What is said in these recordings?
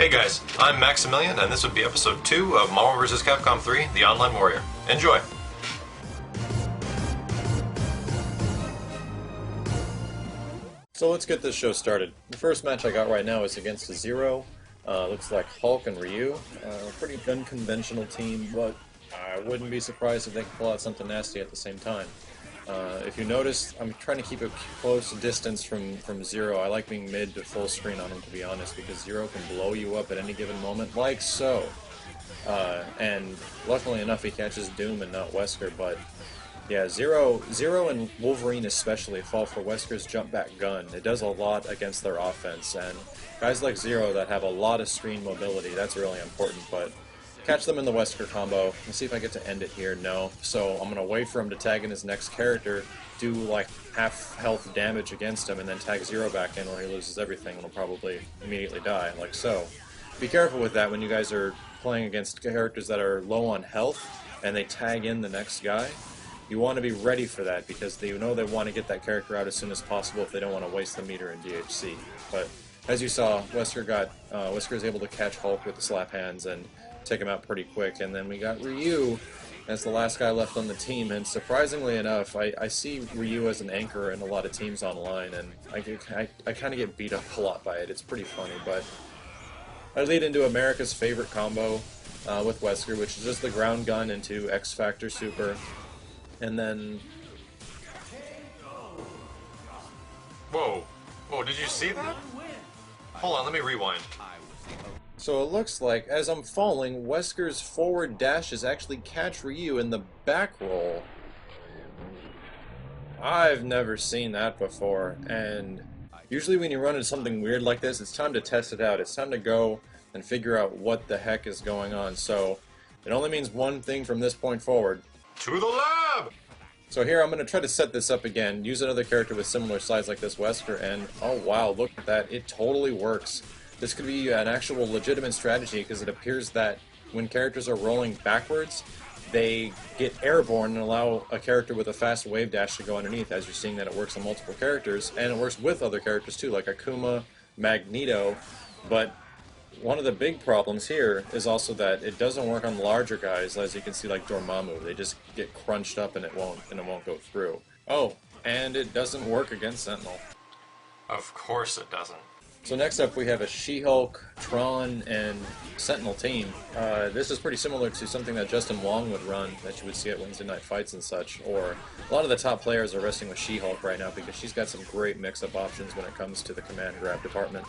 Hey guys, I'm Maximilian, and this would be episode 2 of Marvel vs. Capcom 3, The Online Warrior. Enjoy! So let's get this show started. The first match I got right now is against a Zero. Looks like Hulk and Ryu. Pretty unconventional team, but I wouldn't be surprised if they could pull out something nasty at the same time. If you notice, I'm trying to keep a close distance from Zero. I like being mid to full screen on him, to be honest, because Zero can blow you up at any given moment, like so. And luckily enough, he catches Doom and not Wesker, but yeah, Zero and Wolverine especially fall for Wesker's jump back gun. It does a lot against their offense, and guys like Zero that have a lot of screen mobility, that's really important, but catch them in the Wesker combo. Let's see if I get to end it here. No. So I'm going to wait for him to tag in his next character, do like half health damage against him, and then tag Zero back in, or he loses everything and will probably immediately die, like so. Be careful with that when you guys are playing against characters that are low on health and they tag in the next guy. You want to be ready for that because they know they want to get that character out as soon as possible if they don't want to waste the meter in DHC. But as you saw, Wesker was able to catch Hulk with the slap hands and take him out pretty quick, and then we got Ryu as the last guy left on the team, and surprisingly enough, I see Ryu as an anchor in a lot of teams online, and I kind of get beat up a lot by it. It's pretty funny, but I lead into America's favorite combo with Wesker, which is just the ground gun into X Factor Super, and then... Whoa, did you see that? Hold on, let me rewind. So it looks like, as I'm falling, Wesker's forward dashes actually catch Ryu in the back roll. I've never seen that before, and usually when you run into something weird like this, it's time to test it out. It's time to go and figure out what the heck is going on. So it only means one thing from this point forward. To the lab! So here I'm going to try to set this up again, use another character with similar size like this Wesker, and oh wow, look at that, it totally works. This could be an actual legitimate strategy because it appears that when characters are rolling backwards, they get airborne and allow a character with a fast wave dash to go underneath, as you're seeing that it works on multiple characters, and it works with other characters too, like Akuma, Magneto, but one of the big problems here is also that it doesn't work on larger guys, as you can see like Dormammu. They just get crunched up and it won't go through. Oh, and it doesn't work against Sentinel. Of course it doesn't. So next up we have a She-Hulk, Tron, and Sentinel team. This is pretty similar to something that Justin Wong would run, that you would see at Wednesday Night Fights and such, or a lot of the top players are wrestling with She-Hulk right now because she's got some great mix-up options when it comes to the command grab department.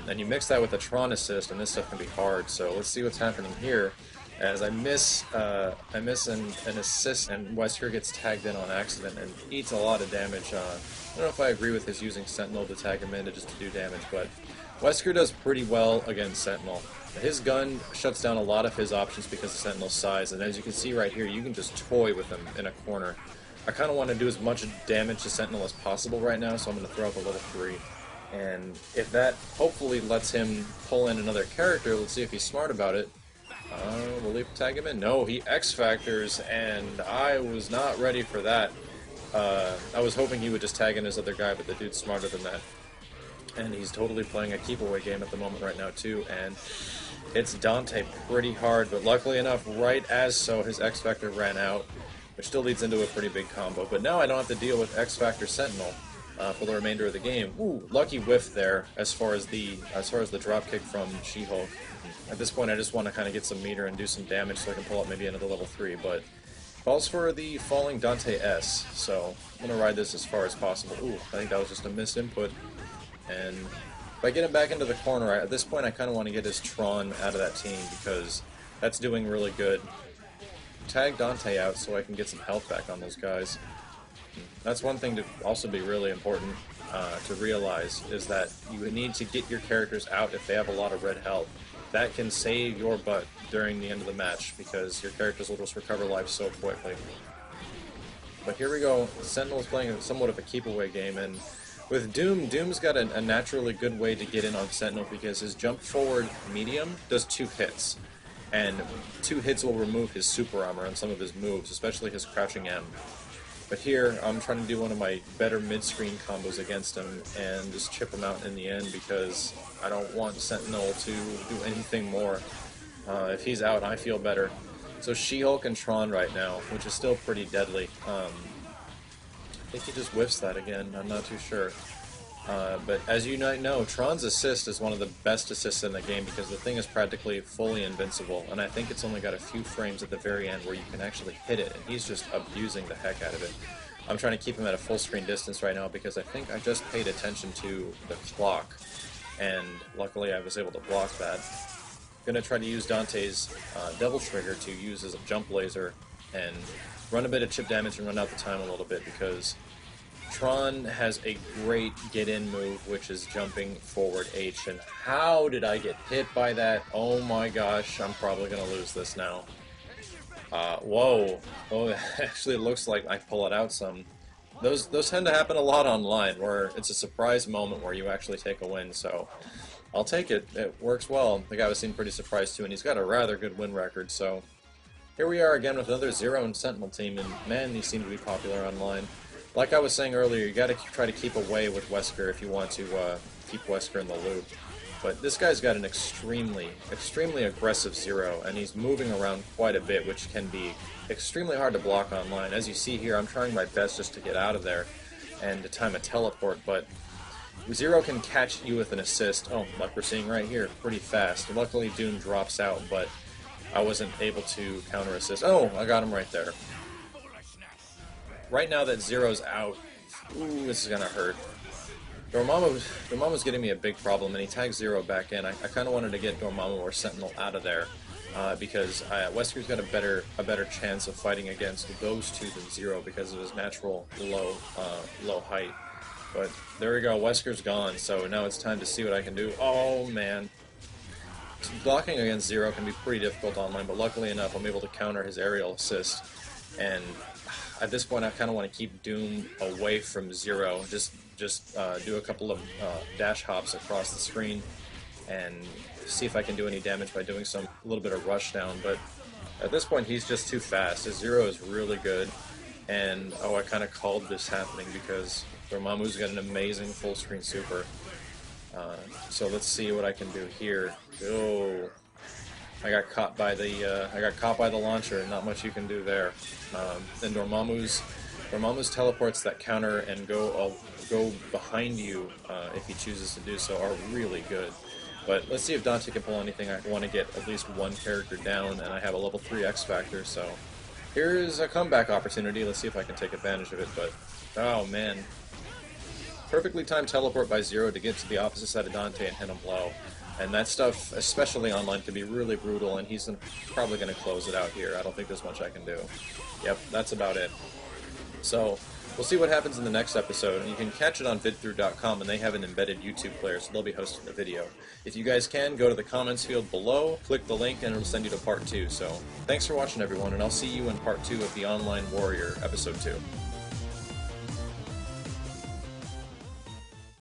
And you mix that with a Tron assist, and this stuff can be hard, so let's see what's happening here. As I miss an assist, and Wesker gets tagged in on accident and eats a lot of damage. I don't know if I agree with his using Sentinel to tag him in just to do damage, but Wesker does pretty well against Sentinel. His gun shuts down a lot of his options because of Sentinel's size, and as you can see right here, you can just toy with him in a corner. I kind of want to do as much damage to Sentinel as possible right now, so I'm going to throw up a level 3. And if that hopefully lets him pull in another character, let's see if he's smart about it. Will he tag him in? No, he X-Factors, and I was not ready for that. I was hoping he would just tag in his other guy, but the dude's smarter than that. And he's totally playing a keep-away game at the moment right now, too, and it's Dante pretty hard, but luckily enough, right as so, his X-Factor ran out, which still leads into a pretty big combo. But now I don't have to deal with X-Factor Sentinel for the remainder of the game. Ooh, lucky whiff there as far as the dropkick from She-Hulk. At this point, I just want to kind of get some meter and do some damage so I can pull up maybe another level 3, but falls for the falling Dante S, so I'm going to ride this as far as possible. Ooh, I think that was just a missed input. And if I get him back into the corner, at this point I kind of want to get his Tron out of that team because that's doing really good. Tag Dante out so I can get some health back on those guys. That's one thing to also be really important to realize, is that you need to get your characters out if they have a lot of red health. That can save your butt during the end of the match because your characters will just recover life so quickly. But here we go. Sentinel is playing somewhat of a keep-away game, and with Doom, Doom's got a naturally good way to get in on Sentinel because his jump forward medium does 2 hits. And 2 hits will remove his super armor on some of his moves, especially his crouching M. But here, I'm trying to do one of my better mid-screen combos against him and just chip him out in the end because I don't want Sentinel to do anything more. If he's out, I feel better. So She-Hulk and Tron right now, which is still pretty deadly. I think he just whiffs that again, I'm not too sure. But as you might know, Tron's assist is one of the best assists in the game because the thing is practically fully invincible, and I think it's only got a few frames at the very end where you can actually hit it, and he's just abusing the heck out of it. I'm trying to keep him at a full screen distance right now because I think I just paid attention to the clock, and luckily I was able to block that. I'm going to try to use Dante's Devil Trigger to use as a jump laser and run a bit of chip damage and run out the time a little bit because Tron has a great get-in move, which is jumping forward H, and how did I get hit by that? Oh my gosh, I'm probably going to lose this now. Whoa. Oh, it actually looks like I pull it out some. Those tend to happen a lot online, where it's a surprise moment where you actually take a win, so I'll take it. It works well. The guy was seemed pretty surprised too, and he's got a rather good win record, so here we are again with another Zero and Sentinel team, and man, these seem to be popular online. Like I was saying earlier, you got to try to keep away with Wesker if you want to keep Wesker in the loop. But this guy's got an extremely aggressive Zero, and he's moving around quite a bit, which can be extremely hard to block online. As you see here, I'm trying my best just to get out of there and to time a teleport, but Zero can catch you with an assist, oh, like we're seeing right here, pretty fast. Luckily, Doom drops out, but I wasn't able to counter-assist. Oh, I got him right there. Right now that Zero's out, ooh, this is gonna hurt. Dormammu's getting me a big problem, and he tags Zero back in. I kind of wanted to get Dormammu or Sentinel out of there because Wesker's got a better chance of fighting against those two than Zero because of his natural low height. But there we go, Wesker's gone, so now it's time to see what I can do. Oh man. Blocking against Zero can be pretty difficult online, but luckily enough I'm able to counter his aerial assist, and at this point I kind of want to keep Doom away from Zero, just do a couple of dash hops across the screen and see if I can do any damage by doing a little bit of rush down, but at this point he's just too fast. His Zero is really good, and oh, I kind of called this happening because Dormammu's got an amazing full screen super. So let's see what I can do here. Oh, I got caught by the launcher. Not much you can do there. Then Dormammu's teleports that counter and go behind you if he chooses to do so are really good. But let's see if Dante can pull anything. I want to get at least one character down, and I have a level 3 X Factor, so here's a comeback opportunity. Let's see if I can take advantage of it. But oh man. Perfectly timed teleport by Zero to get to the opposite side of Dante and hit him low. And that stuff, especially online, can be really brutal, and he's probably going to close it out here. I don't think there's much I can do. Yep, that's about it. So, we'll see what happens in the next episode, and you can catch it on vidthrough.com, and they have an embedded YouTube player, so they'll be hosting the video. If you guys can, go to the comments field below, click the link, and it'll send you to part 2. So, thanks for watching, everyone, and I'll see you in part 2 of the Online Warrior, episode 2.